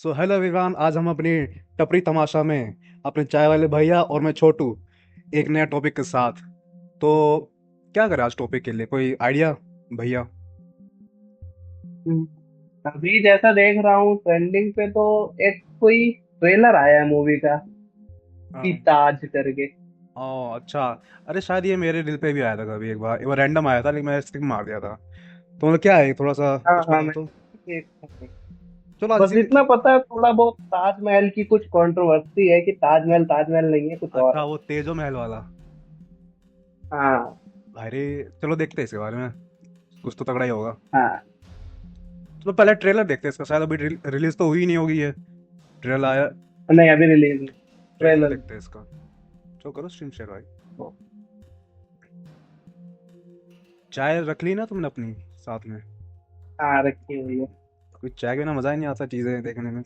So hello everyone, आज हम अपनी टपरी तमाशा में अपने चाय वाले भैया और मैं छोटू एक नया टॉपिक के साथ। तो क्या करें आज टॉपिक के लिए, कोई आइडिया भैया? हम्म, अभी जैसा देख रहा हूँ ट्रेंडिंग पे तो एक कोई ट्रेलर आया है मूवी का कि हाँ। ताज करके। ओह अच्छा। अरे शायद ये मेरे दिल पे भी आया था कभी, एक बार रैंडम आया था लेकिन मैंने स्किप मार दिया था। तो मतलब क्या है, थोड़ा सा हाँ कुछ हाँ, बताओ मैं तो। देखता हूँ। चलो आज बस इसी। इतना पता है थोड़ा बहुत, ताजमहल की कुछ कंट्रोवर्सी है कि ताजमहल ताजमहल नहीं है, कुछ और अच्छा, है। वो तेजो महल वाला। हाँ अरे चलो देखते हैं इसके बारे में, कुछ तो तगड़ा ही होगा। हाँ। चलो पहले ट्रेलर देखते हैं इसका, शायद अभी रिलीज तो हुई नहीं होगी ये। ट्रेलर आया। नहीं, अभी रिलीज नहीं। Trailer trailer. देखते हैं इसका। चलो करो स्ट्रीम शेयर भाई। चाय रख ली ना तुमने अपनी साथ में? हाँ, रखी हुई है। कोई चाय के बिना मजा ही नहीं आता चीजें देखने में।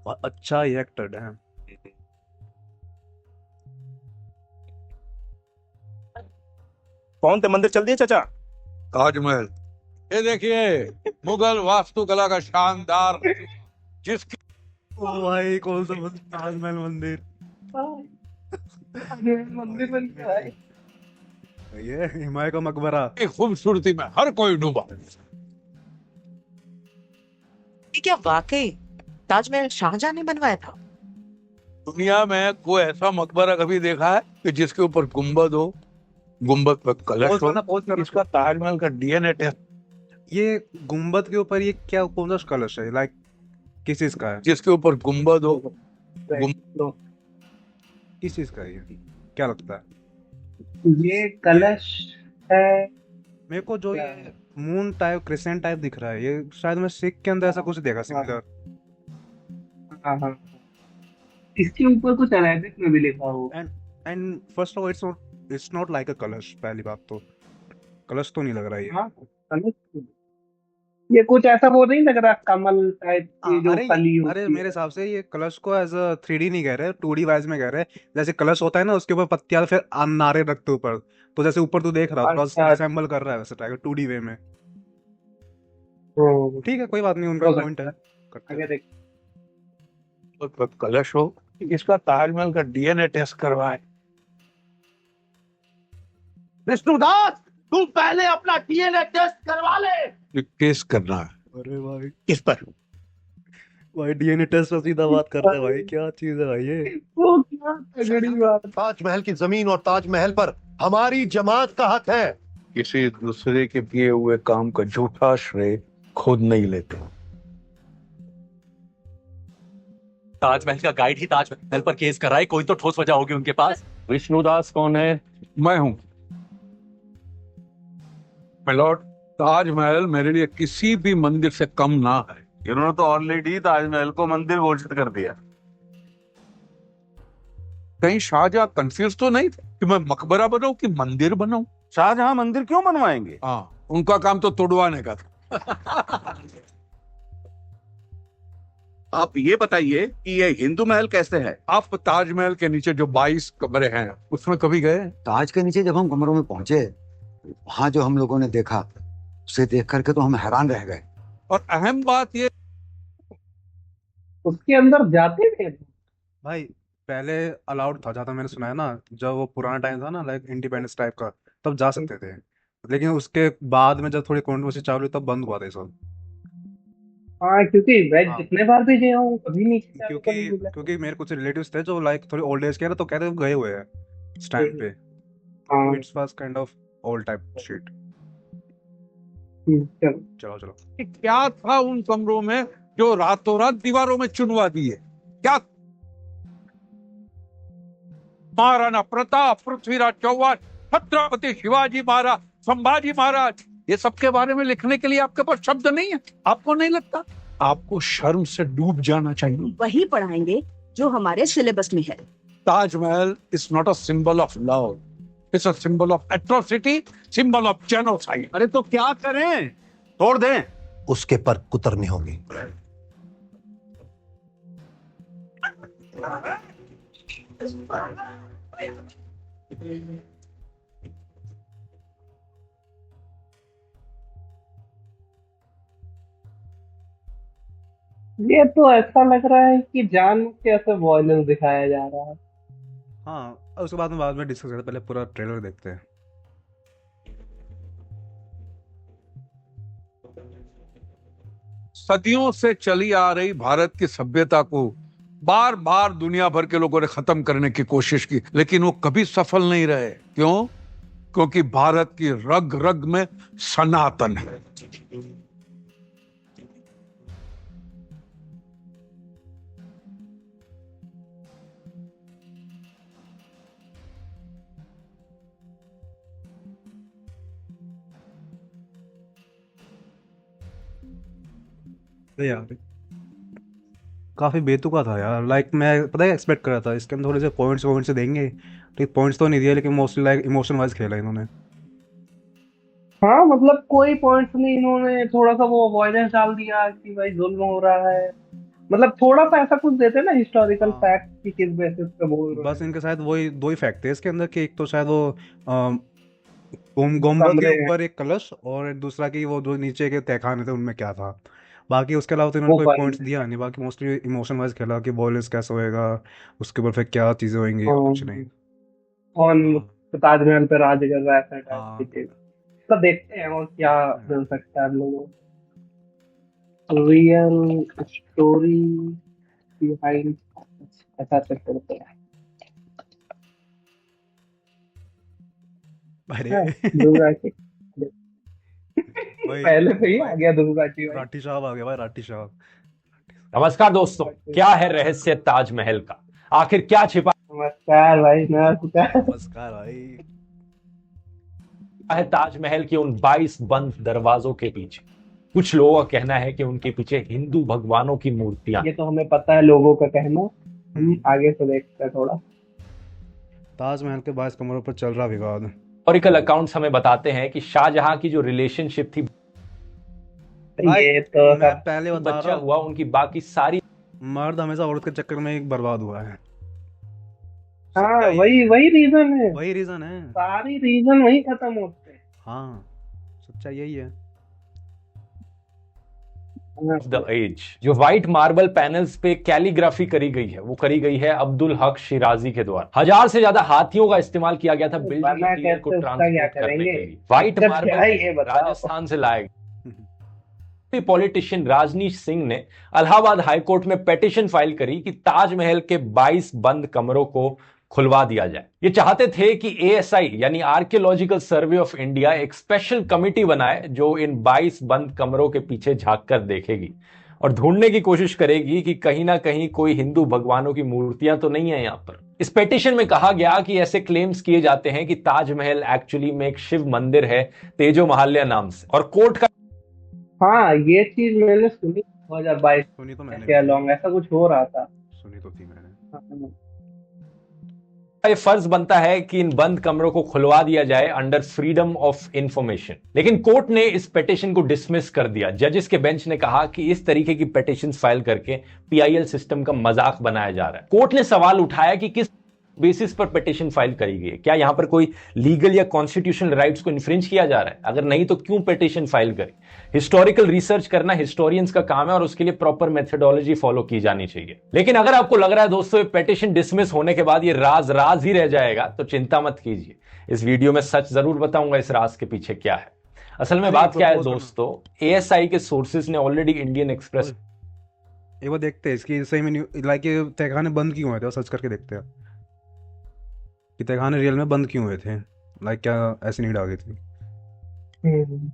और अच्छा ही एक्टर है। कौन थे मंदिर चल दिए चाचा। ताजमहल। ये देखिए, मुगल वास्तुकला का शानदार नमूना, जिसकी ओ भाई, कौन सा ताजमहल मंदिर? हाँ, ताजमहल मंदिर बन गया है। ये हिमायत का मकबरा। खूबसूरती में हर कोई डूबा। ये क्या वाकई ताजमहल शाहजहां ने बनवाया था? दुनिया में कोई ऐसा मकबरा कभी देखा है कि जिसके ऊपर गुंबद हो, गुंबद पर कलश हो? इसका ताजमहल का डीएनए टेस्ट। ये गुम्बद के ऊपर ये क्या, कौन सा कलश है, लाइक किस चीज का है? जिसके ऊपर गुंबद हो, Right, लो। किस चीज का है ये? क्या लगता है? ये ये कलश है। मेरे को जो क्या ये है? मून टाइप क्रिसेंट टाइप दिख रहा है, ये शायद मैं सिख के अंदर ऐसा हाँ कुछ देखा हाँ सिमिलर। हाँ हाँ। इसके ऊपर कुछ अरेबिक में भी लिखा हो। And and first of all it's not like अ कलश, पहली बात तो कलश तो नहीं लग रहा है ये। हाँ, कलश। ये कुछ ऐसा वो नहीं लग रहा, कमल टाइप की जो कली अरे होती मेरे है। हिसाब से ये कलश को एज अ 3D नहीं कह रहे, 2D वाइज में कह रहे हैं। जैसे कलश होता है ना, उसके ऊपर पत्तियां फिर नारे रखते ऊपर। तो जैसे ऊपर तू देख रहा हो, थोड़ा अच्छा। रिसेंबल कर रहा है वैसे टाइप 2D वे में। हो ठीक है, कोई बात नहीं, उनका हो पॉइंट है। सकता है। करते हैं। आगे देख। पर कलश हो। इसका ताजमहल का डीएनए टेस्ट करवाए। विष्णुदास, तू पहले अपना डीएनए टेस्ट करवा ले। ये टेस्ट करना है। अरे भाई, किस पर। भाई डीएनए टेस्ट पर सीधा बात करते हैं भाई, क्या चीज है भाई ये? वो क्या तगड़ी बात। ताजमहल की जमीन और ताजमहल पर हमारी जमात का हक है। किसी दूसरे के किए हुए काम का झूठा श्रेय खुद नहीं लेते। ताजमहल का गाइड ही ताजमहल पर केस कराए, कोई तो ठोस वजह होगी उनके पास। विष्णुदास कौन है। मैं हूं मिलॉर्ड। ताजमहल मेरे लिए किसी भी मंदिर से कम ना है। इन्होंने तो ऑलरेडी ताजमहल को मंदिर घोषित कर दिया। कहीं शाहजहां कंफ्यूज तो नहीं थे कि मैं मकबरा बनाऊं कि मंदिर बनाऊं? शाहजहां मंदिर क्यों बनवाएंगे? हाँ, उनका काम तो तुड़वाने का था। आप ये बताइए कि ये हिंदू महल कैसे है? आप ताजमहल के नीचे जो 22 कमरे हैं उसमें कभी गए? ताज के नीचे जब हम कमरों में पहुंचे, वहां जो हम लोगों ने देखा, उसे देख करके तो हम हैरान रह गए। और अहम बात ये, उसके अंदर जाते थे। भाई पहले अलाउड था, जहाँ तक मैंने सुना है ना, जब वो पुराना टाइम था ना, लाइक इंडिपेंडेंस टाइप का, तब जा सकते थे। लेकिन उसके बाद में जब थोड़ी कंट्रोवर्सी चालू हुई तब बंद हुआ था ये सब। हाँ, क्योंकि मैं हाँ, जितने बार भी गया हूँ कभी नीचे जाने को नहीं क्योंकि मिला। क्योंकि मेरे कुछ रिलेटिव्स थे जो लाइक थोड़े ओल्ड एज के हैं ना, तो कहते हैं वो गए हुए हैं इस टाइम पे। तो हाँ। It's was kind of old type shit. चलो। चलो चलो। कि क्या था उन कमरों में जो रातों रात दीवारों में चुनवा दिए? क्या? महाराणा प्रताप, पृथ्वीराज चौहान, छत्रपति शिवाजी महाराज, संभाजी महाराज, ये सब के बारे में लिखने के लिए आपके पास शब्द नहीं है? आपको नहीं लगता आपको शर्म से डूब जाना चाहिए? वही पढ़ाएंगे जो हमारे सिलेबस में है। Taj Mahal is not a symbol of love, it's a symbol of atrocity, symbol of genocide. अरे तो क्या करें? तोड़ दें? उसके पर कुतरनी होगी। ये तो ऐसा लग रहा है कि जान के ऐसे वॉयलेंस दिखाया जा रहा है। हाँ, और उसके बाद में डिस्कस करते हैं, पहले पूरा ट्रेलर देखते हैं। सदियों से चली आ रही भारत की सभ्यता को बार बार दुनिया भर के लोगों ने खत्म करने की कोशिश की, लेकिन वो कभी सफल नहीं रहे। क्यों? क्योंकि भारत की रग रग में सनातन है। अरे यार, काफी बेतुका था यार। लाइक मैं पता है एक्सपेक्ट कर रहा था इसके अंदर थोड़े से पॉइंट्स देंगे, लेकिन पॉइंट्स तो नहीं दिए, लेकिन मोस्टली लाइक इमोशन वाइज खेला इन्होंने। हाँ मतलब कोई पॉइंट्स नहीं, इन्होंने थोड़ा सा वो अवॉइडेंस डाल दिया कि भाई जुल्म हो रहा है। मतलब थोड़ा सा ऐसा कुछ देते ना हिस्टोरिकल हाँ, फैक्ट कि किस बेसिस पे बोल रहे बस हैं। इनके शायद वही दो ही फैक्ट थे इसके अंदर, कि एक तो शायद वो गोम्बा के कमरे हैं ऊपर एक कलश, और दूसरा कि वो जो नीचे के तहखाने थे उनमें क्या था। बाकी उसके अलावा तो इन्होंने वो कोई फाइल पॉइंट्स दिया नहीं। बाकी मोस्टली इमोशन वाइज खेला कि वॉयलेंस कैसे होएगा, उसके ऊपर फिर क्या चीज़ें होंगी और कुछ नहीं। कौन हाँ। ताजमहल पे राज कर रहा है ऐसा टाइप की हाँ। चीज। तो देखते हैं और क्या देखते हैं। मिल सकता है हम लोगों को। रियल स्टोरी बिहाइंड, ऐसा चेक करते हैं। अरे हाँ, दुर्गा जी। भाई पहले से ही आ भाई, गया दुर्गा जी भाई। राठी साहब आ गया भाई, राठी साहब। नमस्कार दोस्तों, क्या है रहस्य ताजमहल का? आखिर क्या छिपा नमस्कार भाई, नमस्कार। नमस्कार भाई। है ताजमहल के उन 22 बंद दरवाजों के पीछे? कुछ लोगों का कहना है कि उनके पीछे हिंदू भगवानों की मूर्तियां। ये तो हमें पता है लोगों का कहना। हम हम्म, आगे से देखते हैं थोड़ा। ताजमहल के 22 कमरों पर चल रहा विवाद। हिस्टोरिकल अकाउंट्स हमें बताते हैं कि शाहजहां की जो रिलेशनशिप थी भाई ये तो मैं सब पहले बता बच्चा रहा हूँ, हुआ, उनकी बाकी सारी मर्द हमेशा औरत के चक्कर में एक बर्बाद हुआ है। हाँ, सच्चाई वही है, वही रीजन है। वही रीजन है। सारी रीजन वही खत्म होते हैं। हाँ, सच्चाई यही है। हाँ, ऑफ द एज। जो व्हाइट मार्बल पैनल्स पे कैलीग्राफी करी गई है वो करी गई है अब्दुल हक शिराजी के द्वारा। 1000 से ज्यादा हाथियों का इस्तेमाल किया गया था तो बिल्डिंग बना मटेरियल को कैसे उसका क्या ट्रांसपोर्ट करने करेंगे? के लिए। व्हाइट दिक्कत मार्बल क्या है ये बताओ। राजस्थान से लाया गया। पॉलिटिशियन राजनीश सिंह ने इलाहाबाद हाईकोर्ट में पिटीशन फाइल करी कि ताजमहल के 22 बंद कमरों को खुलवा दिया जाए। ये चाहते थे कि एएसआई यानी आर्कियोलॉजिकल सर्वे ऑफ इंडिया एक स्पेशल कमिटी बनाए जो इन 22 बंद कमरों के पीछे झांक कर देखेगी और ढूंढने की कोशिश करेगी कि कहीं ना कहीं कोई हिंदू भगवानों की मूर्तियां तो नहीं है यहां पर। इस पिटीशन में कहा गया कि ऐसे क्लेम्स किए जाते हैं कि ताजमहल एक्चुअली में एक शिव मंदिर है तेजो महाल्या नाम से, और कोर्ट का हाँ, ये चीज मैंने सुनी 2022 सुनी तो मैंने के भी थी। अलॉन्ग ऐसा कुछ हो रहा था। सुनी तो थी मैंने। हाँ, ये फर्ज बनता है कि इन बंद कमरों को खुलवा दिया जाए अंडर फ्रीडम ऑफ इंफॉर्मेशन, लेकिन कोर्ट ने इस पिटीशन को डिसमिस कर दिया। जजेस के बेंच ने कहा कि इस तरीके की पिटीशन फाइल करके पीआईएल सिस्टम का मजाक बनाया जा रहा है। कोर्ट ने सवाल उठाया कि किस बेसिस पर पिटीशन फाइल करी गई है, क्या यहां पर कोई लीगल या कॉन्स्टिट्यूशनल राइट्स को इन्फ्रिंज किया जा रहा है? अगर नहीं तो क्यों पिटीशन फाइल करी? हिस्टोरिकल रिसर्च करना हिस्टोरियंस का काम है और उसके लिए प्रॉपर मेथोडोलॉजी फॉलो की जानी चाहिए। लेकिन अगर आपको लग रहा है दोस्तों ये पिटीशन डिसमिस होने के बाद ये राज राज ही रह जाएगा तो चिंता मत कीजिए। इस वीडियो में सच जरूर बताऊंगा इस राज के पीछे क्या है। असल में अरे बात क्या है प्रपोज करना। दोस्तों, एएसआई के सोर्सेज ने ऑलरेडी इंडियन एक्सप्रेस एक बार देखते हैं इसकी सही में लाइक ये तहखाने बंद क्यों हुए थे, सर्च करके देखते हैं कि तहखाने रियल में बंद क्यों हुए थे। लाइक क्या ऐसी नीड आ गई थी। हम्म।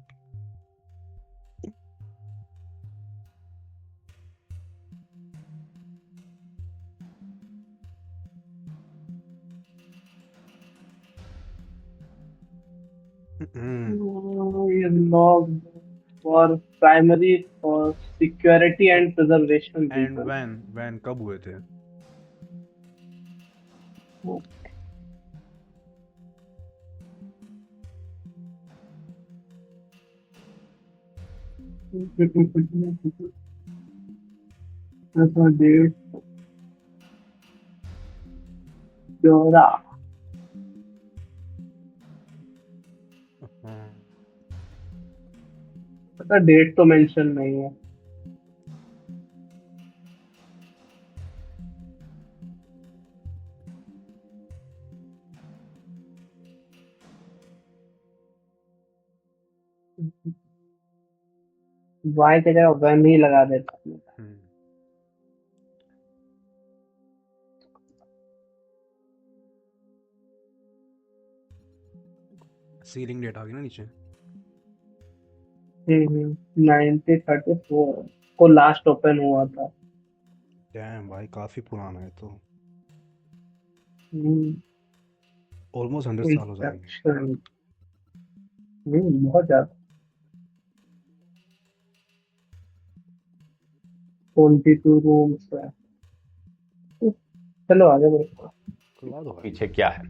ये लॉग for primary for security and preservation and reason. वैन कब हुए थे? डेट 14। पता डेट तो मेंशन नहीं है। वाई की जगह वन ही लगा देता। हम्म। सीलिंग डेट आ गई ना नीचे। 1934 को लास्ट ओपन हुआ था। डैम भाई काफी पुराना है तो। हम्म, ऑलमोस्ट 100 साल हो जाएंगे। इंस्पेक्शन बहुत ज्यादा। 22 रूम्स है। चलो आगे बढ़ो। करवा दो भाई। पीछे क्या है।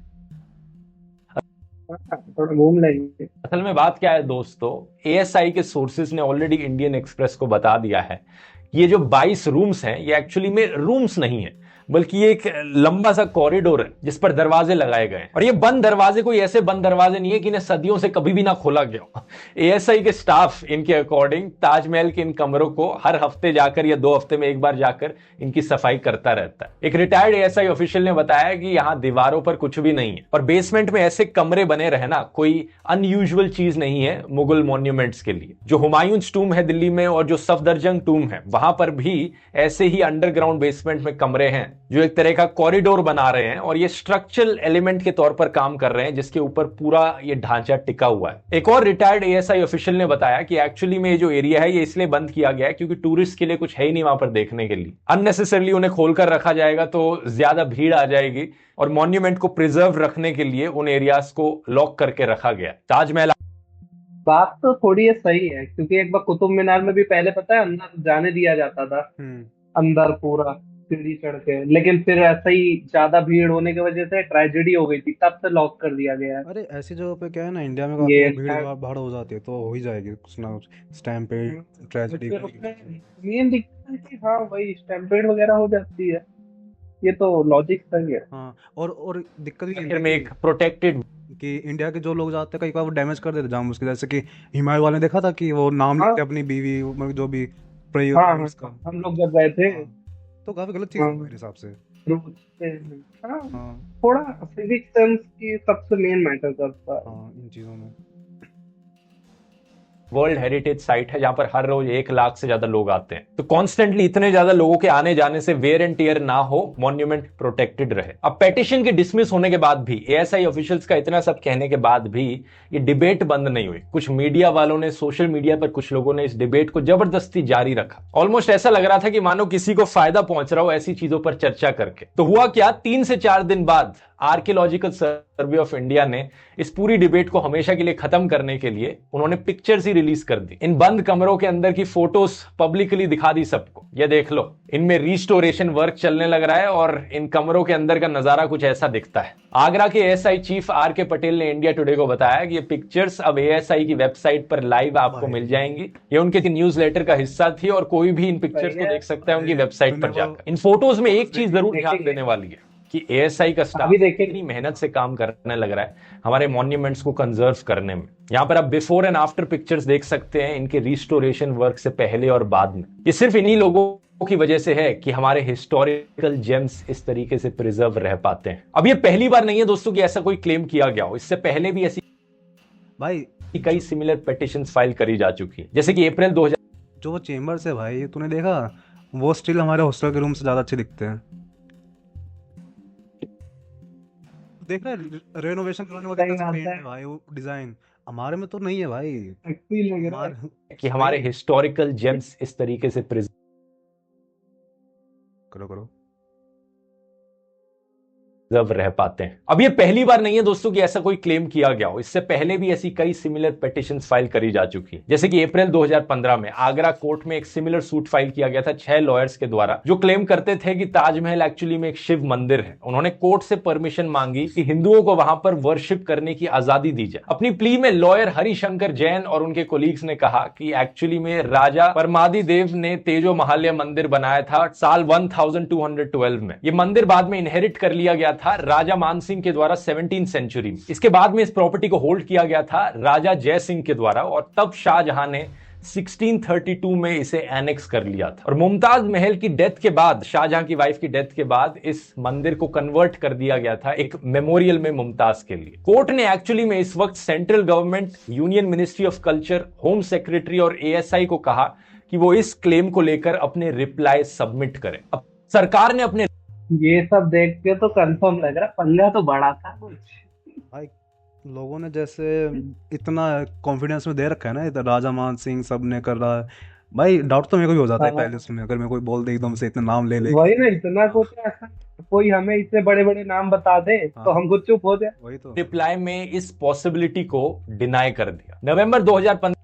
थोड़ा घूम लेंगे। असल में बात क्या है दोस्तों, एएसआई के सोर्सेज ने ऑलरेडी इंडियन एक्सप्रेस को बता दिया है ये जो 22 रूम्स हैं ये एक्चुअली में रूम्स नहीं है, बल्कि ये एक लंबा सा कॉरिडोर है जिस पर दरवाजे लगाए गए हैं। और ये बंद दरवाजे कोई ऐसे बंद दरवाजे नहीं है कि इन्हें सदियों से कभी भी ना खोला गया हो। एएसआई के स्टाफ इनके अकॉर्डिंग ताजमहल के इन कमरों को हर हफ्ते जाकर या 2 हफ्ते में एक बार जाकर इनकी सफाई करता रहता है। एक रिटायर्ड एएसआई ऑफिशियल ने बताया कि यहां दीवारों पर कुछ भी नहीं है और बेसमेंट में ऐसे कमरे बने रहना कोई अनयूजुअल चीज नहीं है मुगल मॉन्यूमेंट्स के लिए। जो हुमायूं टूम है दिल्ली में और जो सफदरजंग टूम है वहां पर भी ऐसे ही अंडरग्राउंड बेसमेंट में कमरे हैं जो एक तरह का कॉरिडोर बना रहे हैं और ये स्ट्रक्चरल एलिमेंट के तौर पर काम कर रहे हैं जिसके ऊपर पूरा ये ढांचा टिका हुआ है। एक और रिटायर्ड एएसआई ऑफिशियल ने बताया कि एक्चुअली में ये जो एरिया है ये इसलिए बंद किया गया है क्योंकि टूरिस्ट के लिए कुछ है ही नहीं वहां पर देखने के लिए। अननेसेसरली उन्हें खोलकर रखा जाएगा तो ज्यादा भीड़ आ जाएगी और मॉन्यूमेंट को प्रिजर्व रखने के लिए उन एरियाज को लॉक करके रखा गया। ताजमहल बात तो थोड़ी ये सही है क्योंकि एक बार कुतुब मीनार में भी पहले पता है अंदर जाने दिया जाता था। अंदर पूरा सीढ़ी चढ़ के, लेकिन फिर ऐसा ही ज्यादा भीड़ होने की वजह से ट्रेजेडी हो गई थी, तब से लॉक कर दिया गया है। अरे ऐसी जगह पे क्या है ना, इंडिया में काफी ये भीड़ भाड़ हो जाती है तो हो ही जाएगी कुछ ना कुछ स्टैम्पेड ट्रेजेडी। फिर उसमें मेन दिक्कत है कि हाँ वही स्टैम्पेड वगैरह हो जाती है। ये तो लॉजिक सही है। हाँ और दिक्कत भी आखिर में एक प्रोटेक्टेड कि इंडिया के जो लोग जाते हैं कई बार वो डैमेज कर देते जाम उसके, जैसे कि हिमालय वाले ने देखा था कि वो नाम लिखते अपनी बीवी मतलब जो भी प्रे हाँ हाँ उसका। हम लोग जब गए थे तो काफी गलत चीज है मेरे हिसाब से। हाँ हाँ थोड़ा सिविक सेंस की सबसे मेन मैटर करता है। हाँ इन चीजों में। वर्ल्ड हेरिटेज साइट है जहां पर हर रोज 1 लाख से ज्यादा लोग आते हैं, तो कॉन्स्टेंटली इतने ज्यादा लोगों के आने जाने से वेयर एंड टियर ना हो, मॉन्यूमेंट प्रोटेक्टेड रहे। अब पेटिशन के डिसमिस होने के बाद भी, एएसआई ऑफिशियल्स का इतना सब कहने के बाद भी ये डिबेट बंद नहीं हुई। कुछ मीडिया वालों ने, सोशल मीडिया पर कुछ लोगों ने इस डिबेट को जबरदस्ती जारी रखा। ऑलमोस्ट ऐसा लग रहा था कि मानो किसी को फायदा पहुंच रहा हो ऐसी चीजों पर चर्चा करके। तो हुआ क्या, 3 से 4 दिन बाद आर्कियोलॉजिकल सर्वे ऑफ इंडिया ने इस पूरी डिबेट को हमेशा के लिए खत्म करने के लिए उन्होंने पिक्चर्स ही रिलीज कर दी। इन बंद कमरों के अंदर की फोटोज पब्लिकली दिखा दी सबको, ये देख लो। इनमें रिस्टोरेशन वर्क चलने लग रहा है और इन कमरों के अंदर का नजारा कुछ ऐसा दिखता है। आगरा के एएसआई चीफ आर.के. पटेल ने इंडिया टुडे को बताया कि ये पिक्चर्स अब एएसआई की वेबसाइट पर लाइव आपको मिल जाएंगी। ये उनके न्यूज़लेटर का हिस्सा थी और कोई भी इन पिक्चर्स को देख सकता है उनकी वेबसाइट पर जाकर। इन फोटोज में एक चीज जरूर ध्यान देने वाली है कि एएसआई का स्टाफ इतनी मेहनत से काम करने लग रहा है हमारे मॉन्यूमेंट्स को कंजर्व करने में। यहां पर आप बिफोर एंड आफ्टर पिक्चर्स देख सकते हैं इनके रिस्टोरेशन वर्क से पहले और बाद में। ये सिर्फ इन्हीं लोगों की वजह से है कि हमारे हिस्टोरिकल जेम्स इस तरीके से प्रिजर्व रह पाते हैं। अब ये पहली बार नहीं है दोस्तों कि ऐसा कोई क्लेम किया गया हो, इससे पहले भी ऐसी भाई कई सिमिलर पिटीशंस फाइल करी जा चुकी है। जैसे कि अप्रैल 2000 जो वो चेम्बर्स है भाई, तूने देखा वो स्टिल हमारे हॉस्टल के रूम से ज्यादा अच्छे दिखते हैं। देख रहा है रेनोवेशन करने वाला पेंट है भाई, वो डिजाइन हमारे में तो नहीं है भाई। कि हमारे हिस्टोरिकल जेम्स इस तरीके से प्रिजर्व करो रह पाते हैं। अब ये पहली बार नहीं है दोस्तों कि ऐसा कोई क्लेम किया गया हो, इससे पहले भी ऐसी कई सिमिलर पिटीशंस फाइल करी जा चुकी है। जैसे कि अप्रैल 2015 में आगरा कोर्ट में एक सिमिलर सूट फाइल किया गया था 6 लॉयर्स के द्वारा, जो क्लेम करते थे कि ताजमहल एक्चुअली में एक शिव मंदिर है। उन्होंने कोर्ट से परमिशन मांगी कि हिंदुओं को वहां पर वर्शिप करने की आजादी दी जाए। अपनी प्ली में लॉयर हरिशंकर जैन और उनके कोलीग्स ने कहा कि एक्चुअली में राजा परमादि देव ने तेजो महालय मंदिर बनाया था साल 1212 में। यह मंदिर बाद में इनहेरिट कर लिया गया था राजा मानसिंह के द्वारा 17वीं सेंचुरी में। इसके बाद में इस प्रॉपर्टी को होल्ड किया गया था राजा जय सिंह के द्वारा और तब शाहजहां ने 1632 में इसे एनेक्स कर लिया था। और मुमताज महल की डेथ के बाद, शाहजहां की वाइफ की डेथ के बाद, इस मंदिर को कन्वर्ट कर दिया गया था एक मेमोरियल में मुमताज के लिए। कोर्ट ने एक्चुअली में इस वक्त central government, union ministry of culture, home secretary और एएसआई को कहा कि वो इस क्लेम को लेकर अपने रिप्लाई सबमिट करें। अब सरकार ने अपने ये सब देख के तो कंफर्म लग रहा पल्ला तो बड़ा था कुछ। भाई लोगों ने जैसे इतना कॉन्फिडेंस में दे रखा है ना, इधर राजा मान सिंह सब ने कर रहा है, भाई डाउट तो मेरे को भी हो जाता है हाँ। पहले सुने, अगर मैं कोई बोल दे एकदम से इतने नाम ले ले वही ना, इतना कुछ ऐसा कोई हमें इतने बड़े बड़े नाम बता दे तो हाँ। हम खुद चुप हो जाए। वही तो। रिप्लाई में इस पॉसिबिलिटी को डिनाई कर दिया। नवंबर 2015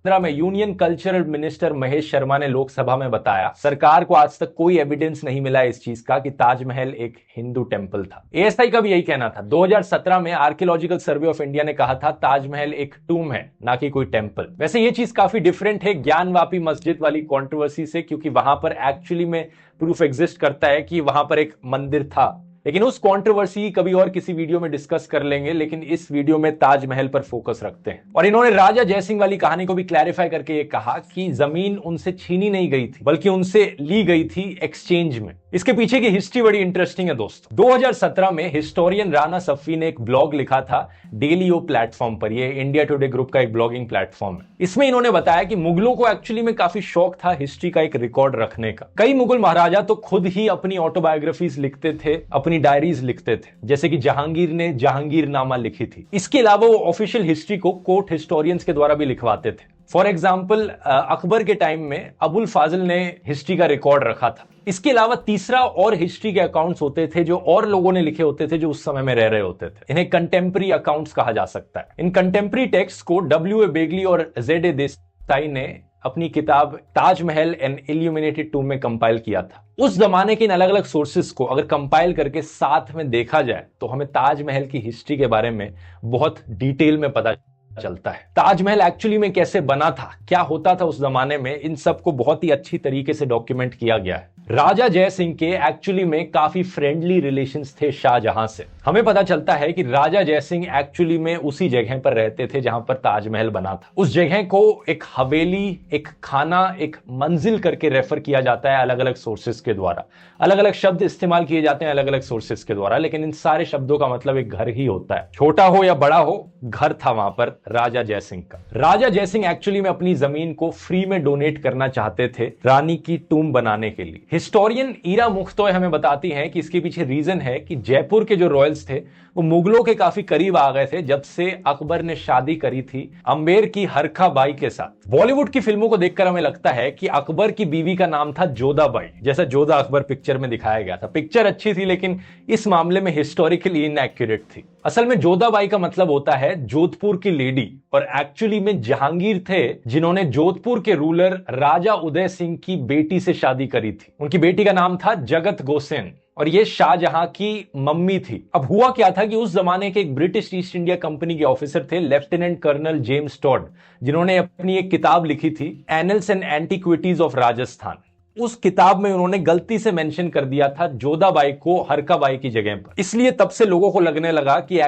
में union cultural minister Mahesh Sharma ने लोकसभा में बताया, सरकार को आज तक कोई एविडेंस नहीं मिला इस चीज का कि ताजमहल एक हिंदू टेंपल था। एएसआई का भी यही कहना था। 2017 में आर्कियोलॉजिकल सर्वे ऑफ इंडिया ने कहा था ताजमहल एक टूम है, ना कि कोई टेंपल। वैसे ये चीज काफी डिफरेंट है ज्ञानवापी मस्जिद वाली कंट्रोवर्सी से, क्योंकि वहां पर एक्चुअली में प्रूफ एग्जिस्ट करता है कि वहां पर एक मंदिर था। लेकिन उस कंट्रोवर्सी कभी और किसी वीडियो में डिस्कस कर लेंगे, लेकिन इस वीडियो में ताजमहल पर फोकस रखते हैं। और इन्होंने राजा जयसिंह वाली कहानी को भी क्लैरिफाई करके ये कहा कि जमीन उनसे छीनी नहीं गई थी, बल्कि उनसे ली गई थी एक्सचेंज में। इसके पीछे की हिस्ट्री बड़ी इंटरेस्टिंग है दोस्तों। 2017 में हिस्टोरियन राणा सफ़ी ने एक ब्लॉग लिखा था डेलीओ प्लेटफॉर्म पर। ये इंडिया टुडे ग्रुप का एक ब्लॉगिंग प्लेटफॉर्म है। इसमें इन्होंने बताया कि मुगलों को एक्चुअली में काफी शौक था हिस्ट्री का एक रिकॉर्ड रखने का। कई मुगल महाराजा तो खुद ही अपनी ऑटोबायोग्राफीज लिखते थे, अपनी डायरीज लिखते थे, जैसे कि जहांगीर ने जहांगीरनामा लिखी थी। इसके अलावा वो ऑफिशियल हिस्ट्री को कोर्ट हिस्टोरियंस के द्वारा भी लिखवाते थे। फॉर एग्जाम्पल अकबर के टाइम में अबुल फाजिल ने हिस्ट्री का रिकॉर्ड रखा था। इसके अलावा तीसरा और हिस्ट्री के अकाउंट्स होते थे जो और लोगों ने लिखे होते थे जो उस समय में रह रहे होते थे। इन्हें कंटेम्प्रेरी अकाउंट्स कहा जा सकता है। इन कंटेम्प्रेरी टेक्स्ट को W.A. बेगली और Z.A. देसाई ने अपनी किताब ताजमहल एन इल्यूमिनेटेड टूम में कंपाइल किया था। उस जमाने के इन अलग अलग सोर्सेस को अगर कंपाइल करके साथ में देखा जाए तो हमें ताजमहल की हिस्ट्री के बारे में बहुत डिटेल में पता चलता है। ताजमहल एक्चुअली में कैसे बना था, क्या होता था उस जमाने में, इन सब को बहुत ही अच्छी तरीके से डॉक्यूमेंट किया गया है। राजा जय सिंह के एक्चुअली में काफी फ्रेंडली रिलेशंस थे शाहजहां से। हमें पता चलता है कि राजा जय सिंह एक्चुअली में उसी जगह पर रहते थे जहां पर ताजमहल बना था। उस जगह को एक हवेली, एक खाना, एक मंजिल करके रेफर किया जाता है अलग अलग सोर्सेस के द्वारा। अलग अलग शब्द इस्तेमाल किए जाते हैं अलग अलग सोर्सेस के द्वारा, लेकिन इन सारे शब्दों का मतलब एक घर ही होता है। छोटा हो या बड़ा हो, घर था वहां पर राजा जय सिंह का। राजा जय सिंह एक्चुअली में अपनी जमीन को फ्री में डोनेट करना चाहते थे रानी की टूम बनाने के लिए। हिस्टोरियन ईरा मुख्तोय हमें बताती हैं कि इसके पीछे रीजन है कि जयपुर के जो रॉयल्स थे वो मुगलों के काफी करीब आ गए थे जब से अकबर ने शादी करी थी अंबेर की हरखा बाई के साथ। बॉलीवुड की फिल्मों को देखकर हमें लगता है कि अकबर की बीवी का नाम था जोधाबाई, जैसा जोधा अकबर पिक्चर में दिखाया गया था। पिक्चर अच्छी थी लेकिन इस मामले में हिस्टोरिकली इनएक्यूरेट थी। असल में जोधाबाई का मतलब होता है जोधपुर की लेडी, और एक्चुअली में जहांगीर थे जिन्होंने जोधपुर के रूलर राजा उदय सिंह की बेटी से शादी करी थी। उनकी बेटी का नाम था जगत गोसेन और ये शाहजहां की मम्मी थी। अब हुआ क्या था कि उस जमाने के एक ब्रिटिश ईस्ट इंडिया कंपनी के ऑफिसर थे लेफ्टिनेंट कर्नल जेम्स टॉड, जिन्होंने अपनी एक किताब लिखी थी annuls and antiquities of Rajasthan. उस किताब में उन्होंने गलती से मेंशन कर दिया था जोधाबाई को हरकाबाई की जगह पर, इसलिए तब से लोगों को लगने लगा कि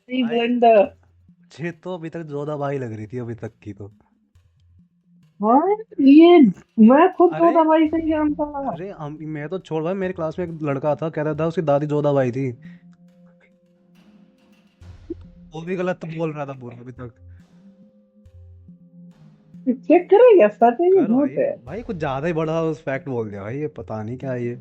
मुझे तो अभी तक जोधाबाई लग रही थी अभी तक की तो। हाँ, ये मैं खुद अरे जोधाबाई से ही जानता था। अरे मैं तो छोड़ भाई, मेरे क्लास में एक लड़का था कह रहा था उसकी दादी जोधाबाई थी। वो भी गलत तो बोल रहा था पूरा अभी तक। चेक करेगा सच है ये कर झूठ भाई, है। भाई कुछ ज्यादा ही बड़ा उस फैक्ट बोल दिया भाई, ये पता नहीं क्या है ये।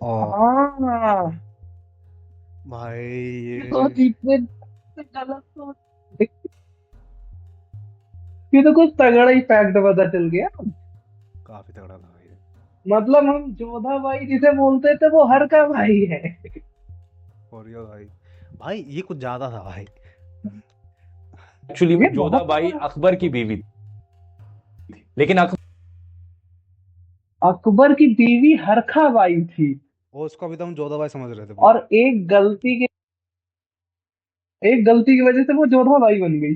हाँ, भाई तो इतने गलत तो ये तो कुछ तगड़ा ही फैक्ट पता चल गया। काफी तगड़ा था भाई। मतलब हम जोधाबाई जिसे बोलते थे वो हरका भाई है। और ये भाई भाई ये कुछ ज्यादा था भाई। एक्चुअली में जोधाबाई अकबर की बीवी थी, लेकिन अकबर की बीवी हरखा बाई थी और उसको अभी तो हम जोधाबाई समझ रहे थे। और एक गलती की वजह से वो जोधाबाई बन गई।